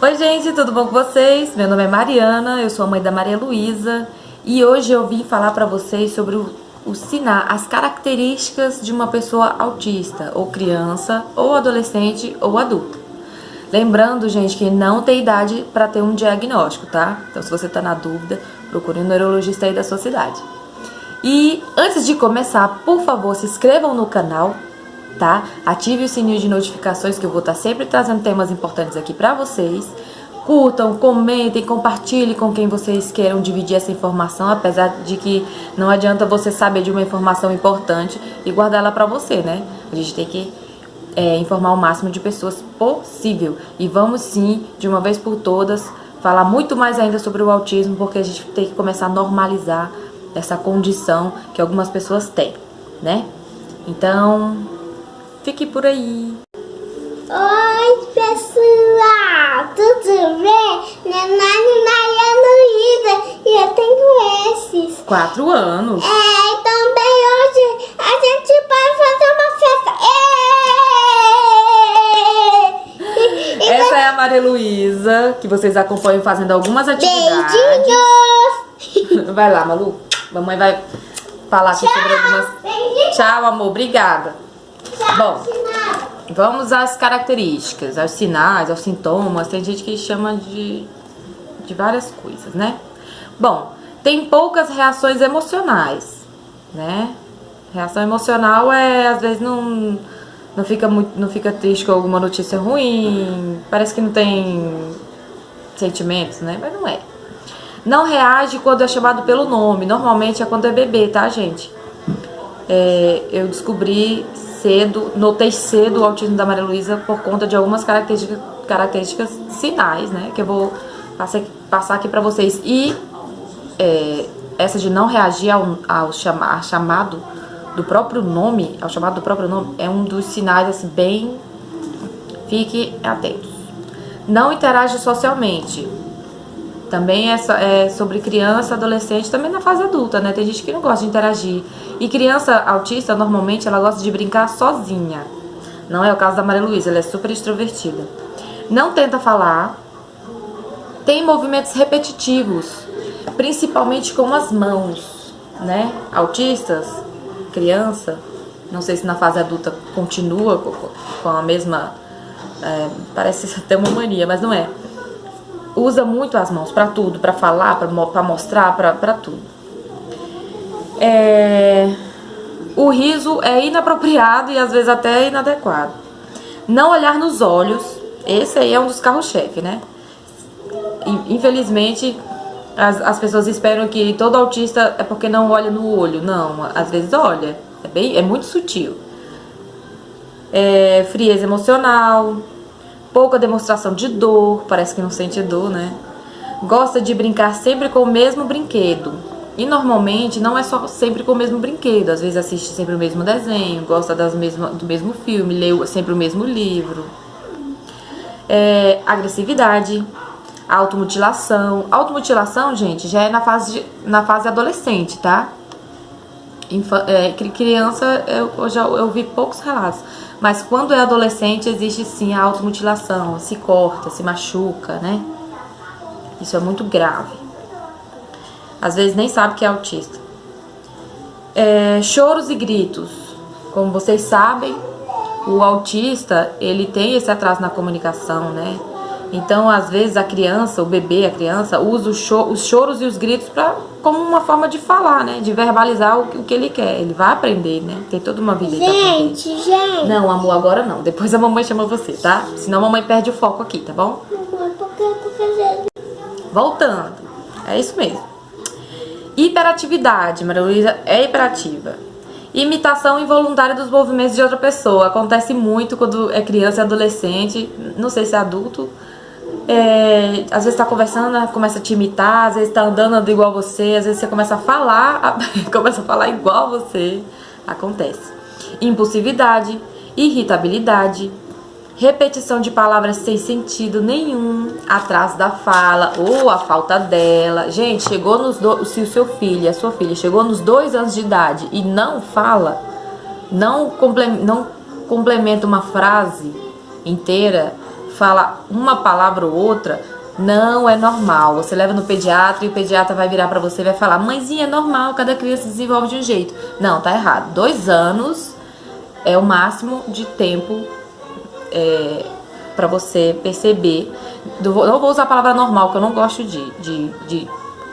Oi gente, tudo bom com vocês? Meu nome é Mariana, eu sou a mãe da Maria Luísa e hoje eu vim falar pra vocês sobre as características de uma pessoa autista, ou criança, ou adolescente, ou adulto. Lembrando, gente, que não tem idade pra ter um diagnóstico, tá? Então se você tá na dúvida, procure um neurologista aí da sua cidade. E antes de começar, por favor, se inscrevam no canal, tá? Ative o sininho de notificações que eu vou estar sempre trazendo temas importantes aqui pra vocês. Curtam, comentem, compartilhem com quem vocês queiram dividir essa informação, apesar de que não adianta você saber de uma informação importante e guardar ela pra você, né? A gente tem que informar o máximo de pessoas possível. E vamos sim, de uma vez por todas, falar muito mais ainda sobre o autismo, porque a gente tem que começar a normalizar essa condição que algumas pessoas têm, né? Então, fique por aí. Oi, pessoal, tudo bem? Meu nome é Maria Luísa e eu tenho esses. 4 anos. E também hoje a gente vai fazer uma festa. Essa é a Maria Luísa, que vocês acompanham fazendo algumas atividades. Beijinhos! Vai lá, Malu. Mamãe vai falar aqui sobre algumas... Beijinhos! Tchau, amor. Obrigada. Tchau, Bom, Sinara. vamos às características, aos sinais, aos sintomas. Tem gente que chama de várias coisas, né? Bom, tem poucas reações emocionais, né? Reação emocional às vezes não fica triste com alguma notícia ruim, parece que não tem sentimentos, né? Mas não é. Não reage quando é chamado pelo nome, normalmente é quando é bebê, tá, gente? Eu descobri cedo, notei cedo o autismo da Maria Luísa por conta de algumas características sinais, né? Que eu vou passar aqui pra vocês. E essa de não reagir ao chamado do próprio nome, é um dos sinais, assim, bem... Fique atentos. Não interage socialmente. Também é sobre criança, adolescente, também na fase adulta, né? Tem gente que não gosta de interagir. E criança autista, normalmente, ela gosta de brincar sozinha. Não é o caso da Maria Luísa, ela é super extrovertida. Não tenta falar. Tem movimentos repetitivos, principalmente com as mãos, né? Autistas, criança, não sei se na fase adulta continua com a mesma... parece até uma mania, mas não é. Usa muito as mãos pra tudo, pra falar, pra mostrar, pra tudo. O riso é inapropriado e às vezes até inadequado. Não olhar nos olhos, esse aí é um dos carros-chefe, né? Infelizmente, as pessoas esperam que todo autista é porque não olha no olho. Não, às vezes olha. É muito sutil. Frieza emocional. Pouca demonstração de dor, parece que não sente dor, né? Gosta de brincar sempre com o mesmo brinquedo. E normalmente não é só sempre com o mesmo brinquedo. Às vezes assiste sempre o mesmo desenho, gosta do mesmo filme, lê sempre o mesmo livro. Agressividade, automutilação. Automutilação, gente, já é na fase adolescente, tá? Criança, eu vi poucos relatos. Mas quando é adolescente, existe sim a automutilação. Se corta, se machuca, né? Isso é muito grave. Às vezes nem sabe que é autista. Choros e gritos. Como vocês sabem, o autista, ele tem esse atraso na comunicação, né? Então, às vezes, a criança usa os choros e os gritos como uma forma de falar, né? De verbalizar o que ele quer. Ele vai aprender, né? Tem toda uma vida aí pra aprender. Gente. Não, amor, agora não. Depois a mamãe chama você, tá? Senão a mamãe perde o foco aqui, tá bom? Porque eu tô fazendo. Voltando. É isso mesmo. Hiperatividade. Maria Luísa é hiperativa. Imitação involuntária dos movimentos de outra pessoa. Acontece muito quando é criança e adolescente. Não sei se é adulto. Às vezes tá conversando, começa a te imitar. Às vezes tá andando igual você. Às vezes você começa a falar igual você. Acontece. Impulsividade, irritabilidade, repetição de palavras sem sentido nenhum, atraso da fala ou a falta dela. Gente, se o seu filho, a sua filha chegou nos 2 anos de idade e não fala, não complementa uma frase inteira, fala uma palavra ou outra, não é normal. Você leva no pediatra e o pediatra vai virar pra você e vai falar: mãezinha, é normal, cada criança desenvolve de um jeito. Não, tá errado. 2 anos é o máximo de tempo pra você perceber. Não vou usar a palavra normal, que eu não gosto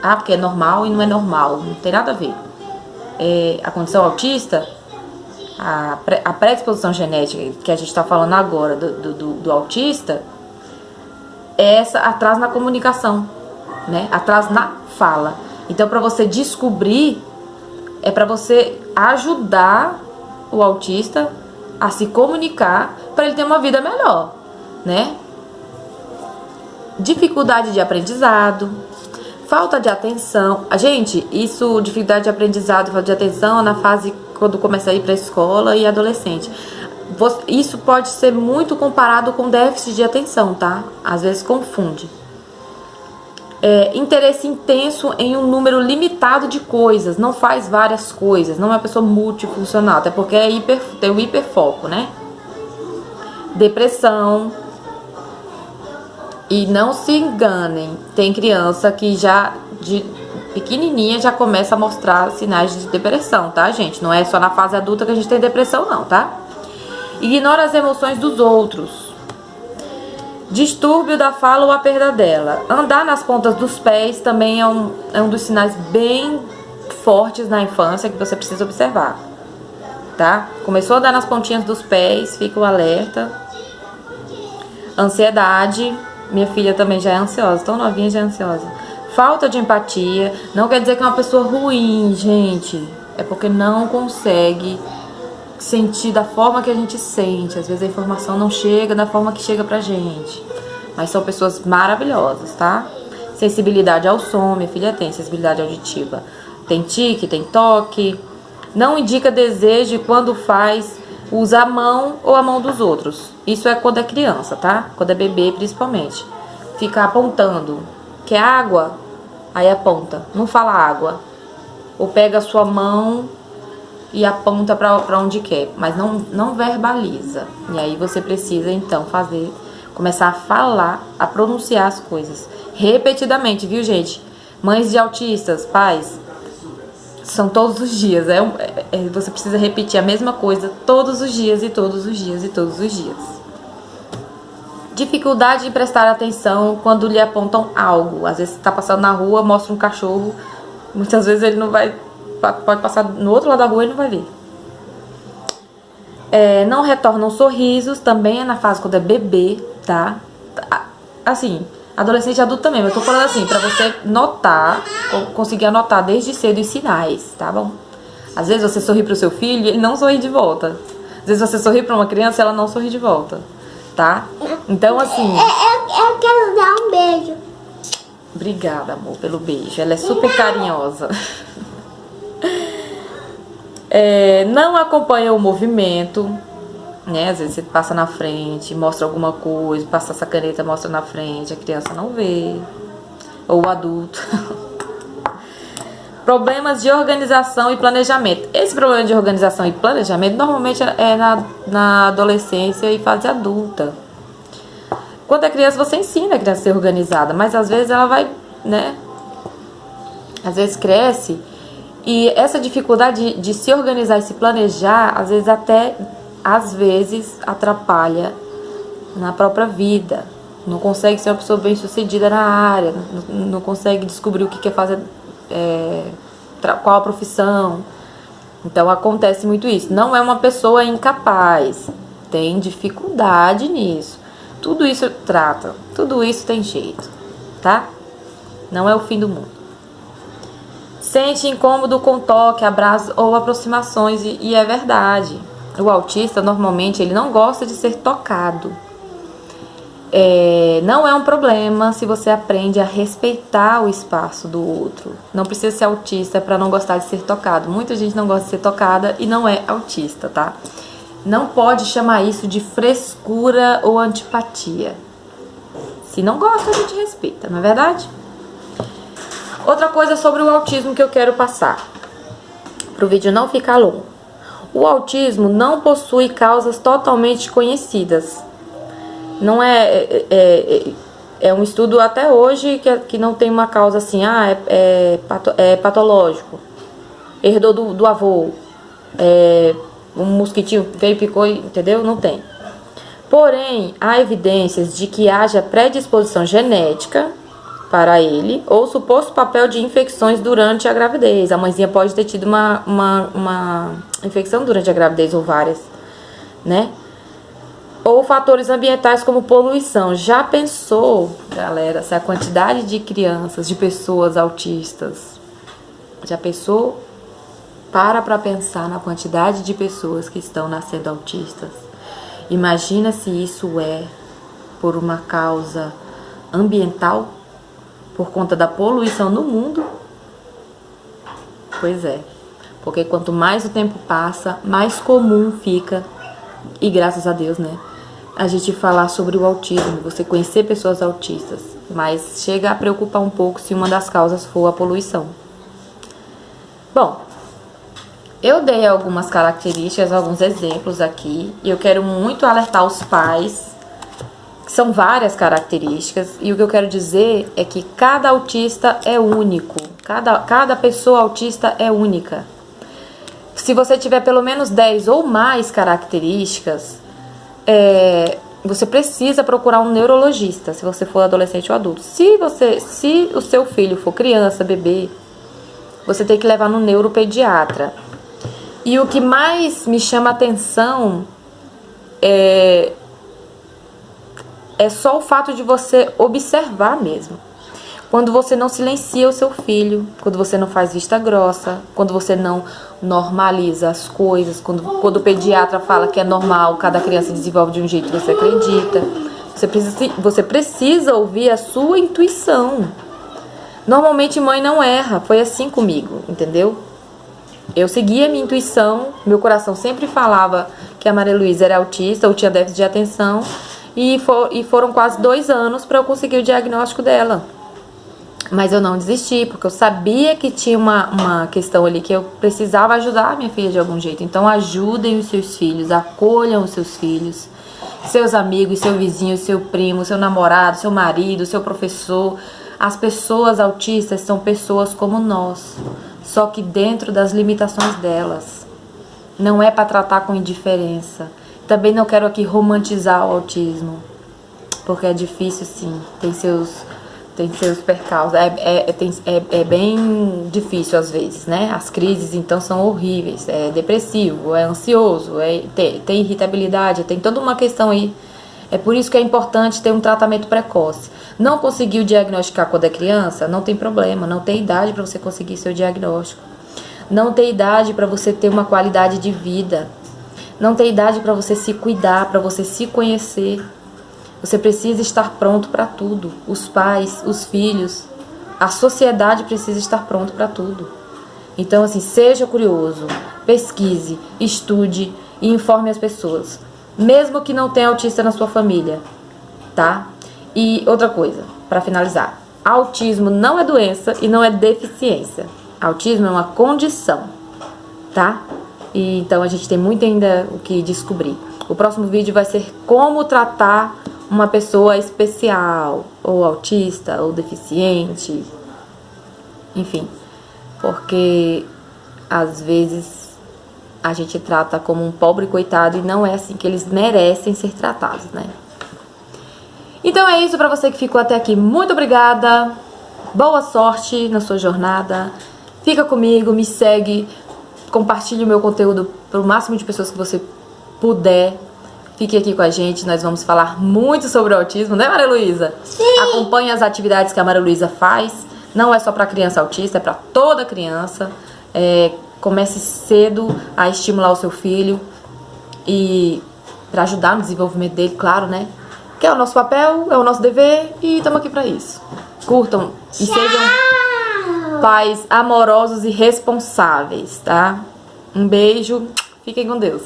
porque é normal e não é normal. Não tem nada a ver. A condição autista, a predisposição genética que a gente tá falando agora do autista, atraso na comunicação, né? Atraso na fala. Então, para você descobrir, é para você ajudar o autista a se comunicar para ele ter uma vida melhor, né? Dificuldade de aprendizado, falta de atenção. Gente, dificuldade de aprendizado e falta de atenção é na fase quando começa a ir para a escola e adolescente. Isso pode ser muito comparado com déficit de atenção, tá? Às vezes confunde. Interesse intenso em um número limitado de coisas, não faz várias coisas, não é uma pessoa multifuncional, até porque tem o hiperfoco, né? Depressão. E não se enganem, tem criança que já de pequenininha já começa a mostrar sinais de depressão, tá, gente? Não é só na fase adulta que a gente tem depressão, não, tá? Ignora as emoções dos outros. Distúrbio da fala ou a perda dela. Andar nas pontas dos pés também é um dos sinais bem fortes na infância que você precisa observar, tá? Começou a andar nas pontinhas dos pés, fica o alerta. Ansiedade. Minha filha também já é ansiosa, tão novinha já é ansiosa. Falta de empatia. Não quer dizer que é uma pessoa ruim, gente. É porque não consegue sentir da forma que a gente sente. Às vezes a informação não chega da forma que chega pra gente. Mas são pessoas maravilhosas, tá? Sensibilidade ao som, minha filha tem sensibilidade auditiva. Tem tique, tem toque. Não indica desejo quando usa a mão ou a mão dos outros. Isso é quando é criança, tá? Quando é bebê, principalmente. Fica apontando. Quer água? Aí aponta. Não fala água. Ou pega a sua mão e aponta pra onde quer. Mas não verbaliza. E aí você precisa, então, começar a falar, a pronunciar as coisas. Repetidamente, viu, gente? Mães de autistas, pais, são todos os dias. Você precisa repetir a mesma coisa todos os dias e todos os dias e todos os dias. Dificuldade de prestar atenção quando lhe apontam algo. Às vezes você está passando na rua, mostra um cachorro. Muitas vezes ele não vai... Pode passar no outro lado da rua e não vai ver. Não retornam sorrisos. Também é na fase quando é bebê, tá? Assim... Adolescente e adulto também, mas eu tô falando assim, pra você notar, conseguir anotar desde cedo os sinais, tá bom? Às vezes você sorri pro seu filho e ele não sorri de volta. Às vezes você sorri pra uma criança e ela não sorri de volta, tá? Então, assim... Eu quero dar um beijo. Obrigada, amor, pelo beijo. Ela é super carinhosa. Não acompanha o movimento, né? Às vezes você passa na frente, mostra alguma coisa, passa essa caneta, mostra na frente, a criança não vê, ou o adulto. Problemas de organização e planejamento. Esse problema de organização e planejamento normalmente é na adolescência e fase adulta. Quando é criança, você ensina a criança a ser organizada, mas às vezes ela vai, né? Às vezes cresce e essa dificuldade de se organizar e se planejar, às vezes atrapalha na própria vida. Não consegue ser uma pessoa bem sucedida na área, não consegue descobrir o que quer fazer, qual a profissão. Então acontece muito isso. Não é uma pessoa incapaz, tem dificuldade nisso. Tudo isso trata, tudo isso tem jeito, tá? Não é o fim do mundo. Sente incômodo com toque, abraço ou aproximações, e é verdade. O autista, normalmente, ele não gosta de ser tocado. Não é um problema se você aprende a respeitar o espaço do outro. Não precisa ser autista para não gostar de ser tocado. Muita gente não gosta de ser tocada e não é autista, tá? Não pode chamar isso de frescura ou antipatia. Se não gosta, a gente respeita, não é verdade? Outra coisa sobre o autismo que eu quero passar, para o vídeo não ficar longo. O autismo não possui causas totalmente conhecidas. Não é um estudo até hoje que não tem uma causa assim, é patológico, herdou do avô, um mosquitinho veio e picou, entendeu? Não tem. Porém, há evidências de que haja predisposição genética para ele ou suposto papel de infecções durante a gravidez. A mãezinha pode ter tido uma infecção durante a gravidez ou várias, né? Ou fatores ambientais como poluição. Já pensou, galera, se a quantidade de crianças, de pessoas autistas, já pensou? Para pensar na quantidade de pessoas que estão nascendo autistas. Imagina se isso é por uma causa ambiental, por conta da poluição no mundo. Pois é, porque quanto mais o tempo passa, mais comum fica, e graças a Deus, né, a gente falar sobre o autismo, você conhecer pessoas autistas, mas chega a preocupar um pouco se uma das causas for a poluição. Bom, eu dei algumas características, alguns exemplos aqui, e eu quero muito alertar os pais. São várias características, e o que eu quero dizer é que cada autista é único, cada pessoa autista é única. Se você tiver pelo menos 10 ou mais características, você precisa procurar um neurologista, se você for adolescente ou adulto. Se o seu filho for criança, bebê, você tem que levar no neuropediatra. E o que mais me chama a atenção é só o fato de você observar mesmo. Quando você não silencia o seu filho, quando você não faz vista grossa, quando você não normaliza as coisas, quando o pediatra fala que é normal, cada criança desenvolve de um jeito que você acredita. Você precisa ouvir a sua intuição. Normalmente mãe não erra, foi assim comigo, entendeu? Eu seguia a minha intuição, meu coração sempre falava que a Maria Luísa era autista ou tinha déficit de atenção. E foram quase 2 anos para eu conseguir o diagnóstico dela. Mas eu não desisti, porque eu sabia que tinha uma questão ali que eu precisava ajudar a minha filha de algum jeito. Então ajudem os seus filhos, acolham os seus filhos, seus amigos, seu vizinho, seu primo, seu namorado, seu marido, seu professor. As pessoas autistas são pessoas como nós, só que dentro das limitações delas. Não é para tratar com indiferença. Também não quero aqui romantizar o autismo, porque é difícil sim, tem seus percalços, é bem difícil às vezes, né? As crises então são horríveis, é depressivo, é ansioso, tem irritabilidade, tem toda uma questão aí. É por isso que é importante ter um tratamento precoce. Não conseguiu diagnosticar quando é criança, não tem problema, não tem idade para você conseguir seu diagnóstico. Não tem idade para você ter uma qualidade de vida. Não tem idade para você se cuidar, para você se conhecer. Você precisa estar pronto para tudo. Os pais, os filhos, a sociedade precisa estar pronto para tudo. Então, assim, seja curioso, pesquise, estude e informe as pessoas. Mesmo que não tenha autista na sua família, tá? E outra coisa, para finalizar. Autismo não é doença e não é deficiência. Autismo é uma condição, tá? E então a gente tem muito ainda o que descobrir. O próximo vídeo vai ser como tratar uma pessoa especial, ou autista, ou deficiente, enfim, porque às vezes a gente trata como um pobre coitado e não é assim que eles merecem ser tratados, né? Então é isso para você que ficou até aqui. Muito obrigada, boa sorte na sua jornada, fica comigo, me segue, compartilhe o meu conteúdo para o máximo de pessoas que você puder. Fique aqui com a gente, nós vamos falar muito sobre o autismo, né, Maria Luísa? Sim! Acompanhe as atividades que a Maria Luísa faz, não é só para criança autista, é para toda criança. Comece cedo a estimular o seu filho e para ajudar no desenvolvimento dele, claro, né? Que é o nosso papel, é o nosso dever e estamos aqui para isso. Curtam e sejam pais amorosos e responsáveis, tá? Um beijo, fiquem com Deus.